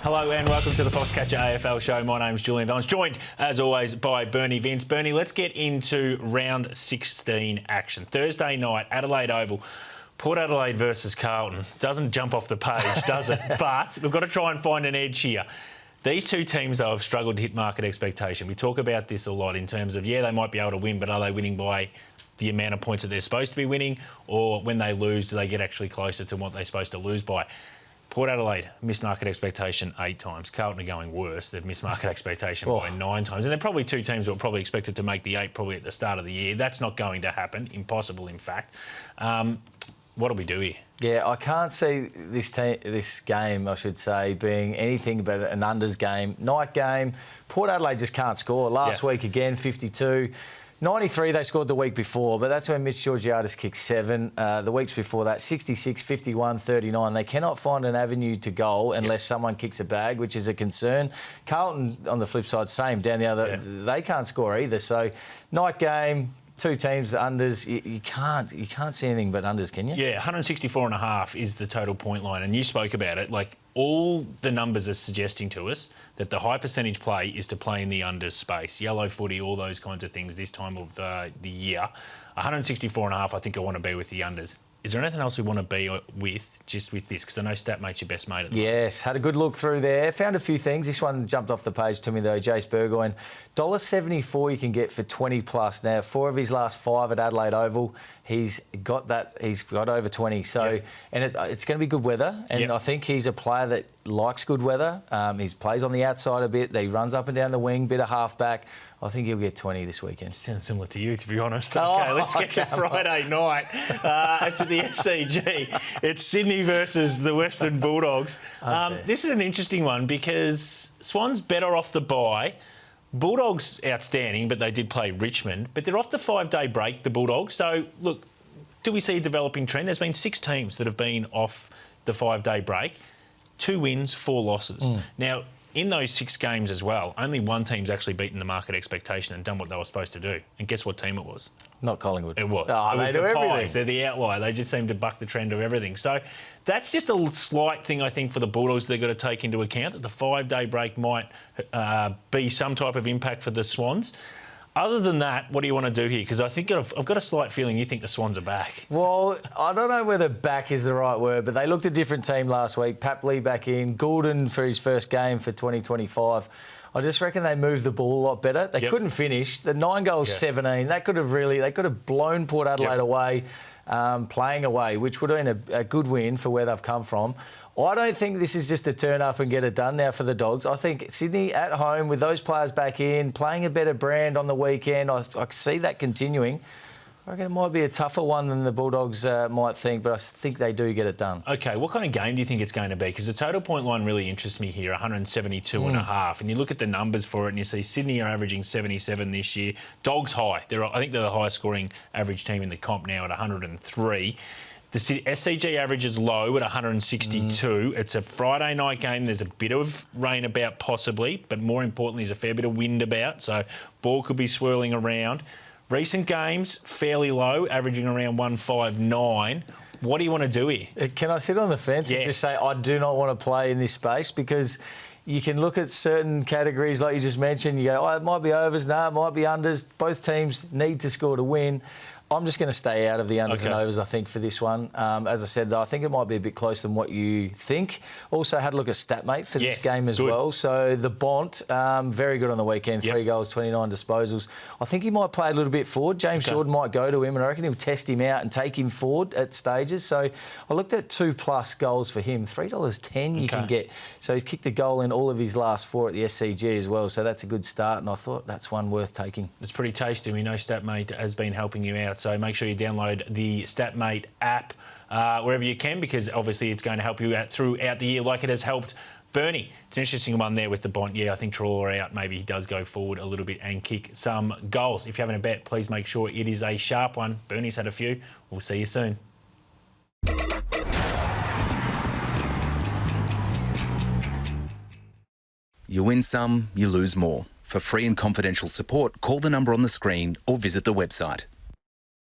Hello and welcome to the Foxcatcher AFL show. My name's Julian Vines, joined as always by Bernie Vince. Bernie, let's get into round 16 action. Thursday night, Adelaide Oval. Port Adelaide versus Carlton. Doesn't jump off the page, does it? But we've got to try and find an edge here. These two teams, though, have struggled to hit market expectation. We talk about this a lot in terms of, yeah, they might be able to win, but are they winning by the amount of points that they're supposed to be winning? Or when they lose, do they get actually closer to what they're supposed to lose by? Port Adelaide missed market expectation 8 times. Carlton are going worse. They've missed market expectation by 9 times. And they're probably two teams that were probably expected to make the 8 probably at the start of the year. That's not going to happen. Impossible, in fact. What do we do here? Yeah, I can't see this game, I should say, being anything but an unders game. Night game. Port Adelaide just can't score. Last week again, 52. 93 they scored the week before, but that's when Mitch Georgiadis kicked 7. The weeks before that, 66, 51, 39. They cannot find an avenue to goal unless someone kicks a bag, which is a concern. Carlton, on the flip side, same. Down the other, they can't score either. So, night game, two teams, unders. You can't see anything but unders, can you? Yeah, 164.5 is the total point line, and you spoke about it. Like, all the numbers are suggesting to us that the high percentage play is to play in the unders space. Yellow footy, all those kinds of things this time of the year. 164.5, I think I want to be with the unders. Is there anything else we want to be with, just with this? Because I know StatMate's your best mate at the moment. Yes, had a good look through there. Found a few things. This one jumped off the page to me, though. Jace Burgoyne, $1.74 you can get for 20 plus. Now, 4 of his last 5 at Adelaide Oval, he's got that. He's got over 20. So, and it's going to be good weather. And I think he's a player that likes good weather. He plays on the outside a bit. He runs up and down the wing, bit of halfback. I think he'll get 20 this weekend. Sounds similar to you, to be honest. Okay, let's get to Friday night. It's at the SCG. It's Sydney versus the Western Bulldogs. This is an interesting one because Swans better off the bye. Bulldogs outstanding, but they did play Richmond. But they're off the 5-day break, the Bulldogs. So, look, do we see a developing trend? There's been 6 teams that have been off the 5-day break. 2 wins, 4 losses. Now, in those 6 games as well, only one team's actually beaten the market expectation and done what they were supposed to do. And guess what team it was? Not Collingwood. It was. Oh, it was they do everything. Pies. They're the outlier. They just seem to buck the trend of everything. So that's just a slight thing, I think, for the Bulldogs they've got to take into account, that the 5-day break might be some type of impact for the Swans. Other than that, what do you want to do here? Because I think I've got a slight feeling you think the Swans are back. Well, I don't know whether back is the right word, but they looked a different team last week. Papley back in, Goulden for his first game for 2025. I just reckon they moved the ball a lot better. They couldn't finish. The 9 goals, 17. They could have blown Port Adelaide away, playing away, which would have been a good win for where they've come from. I don't think this is just a turn up and get it done now for the Dogs. I think Sydney at home with those players back in, playing a better brand on the weekend, I see that continuing. I reckon it might be a tougher one than the Bulldogs might think, but I think they do get it done. OK, what kind of game do you think it's going to be? Because the total point line really interests me here, 172.5. And you look at the numbers for it and you see Sydney are averaging 77 this year. Dogs high. I think they're the highest scoring average team in the comp now at 103. The SCG average is low at 162. It's a Friday night game. There's a bit of rain about possibly, but more importantly, there's a fair bit of wind about, so ball could be swirling around. Recent games, fairly low, averaging around 159. What do you want to do here? Can I sit on the fence and just say I do not want to play in this space? Because you can look at certain categories like you just mentioned. You go, it might be overs, no, it might be unders. Both teams need to score to win. I'm just going to stay out of the unders and overs, I think, for this one. As I said, though, I think it might be a bit closer than what you think. Also had a look at StatMate for this game as well. So the Bont, very good on the weekend. 3 goals, 29 disposals. I think he might play a little bit forward. James Jordan might go to him, and I reckon he'll test him out and take him forward at stages. So I looked at 2+ goals for him. $3.10 you can get. So he's kicked a goal in all of his last 4 at the SCG as well. So that's a good start, and I thought that's one worth taking. It's pretty tasty. We know StatMate has been helping you out. So make sure you download the StatMate app wherever you can, because obviously it's going to help you out throughout the year like it has helped Bernie. It's an interesting one there with the Bont. Yeah, I think Trawler out. Maybe he does go forward a little bit and kick some goals. If you're having a bet, please make sure it is a sharp one. Bernie's had a few. We'll see you soon. You win some, you lose more. For free and confidential support, call the number on the screen or visit the website.